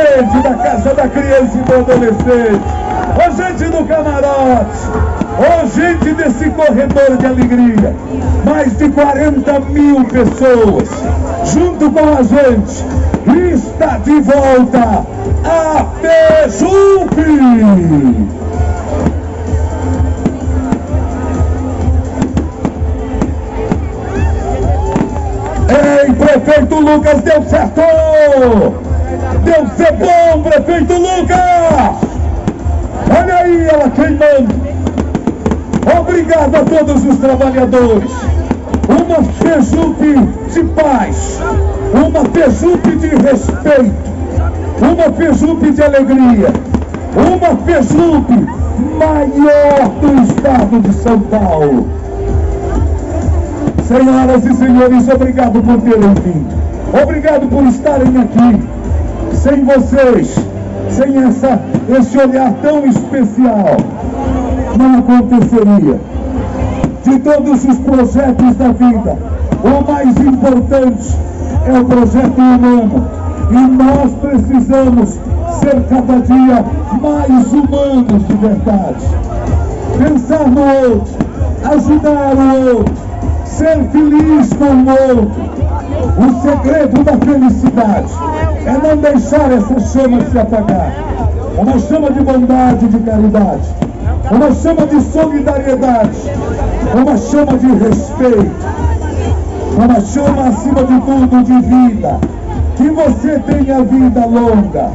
gente da Casa da Criança e do Adolescente, ó gente do camarote, ó gente desse corredor de alegria, mais de 40 mil pessoas, junto com a gente, está de volta a FEJUP! Ei, prefeito Lucas, deu certo! Deu ser bom, prefeito Lucas! Olha aí ela queimando! Obrigado a todos os trabalhadores! Uma FEJUP de paz! Uma FEJUP de respeito! Uma FEJUP de alegria! Uma FEJUP maior do estado de São Paulo! Senhoras e senhores, obrigado por terem vindo. Obrigado por estarem aqui. Sem vocês, sem esse olhar tão especial, não aconteceria. De todos os projetos da vida, o mais importante é o projeto humano. E nós precisamos ser cada dia mais humanos de verdade. Pensar no outro, ajudar o outro, ser feliz com o outro. O segredo da felicidade é não deixar essa chama se apagar. Uma chama de bondade e de caridade. Uma chama de solidariedade. Uma chama de respeito. Uma chama, acima de tudo, de vida. Que você tenha vida longa.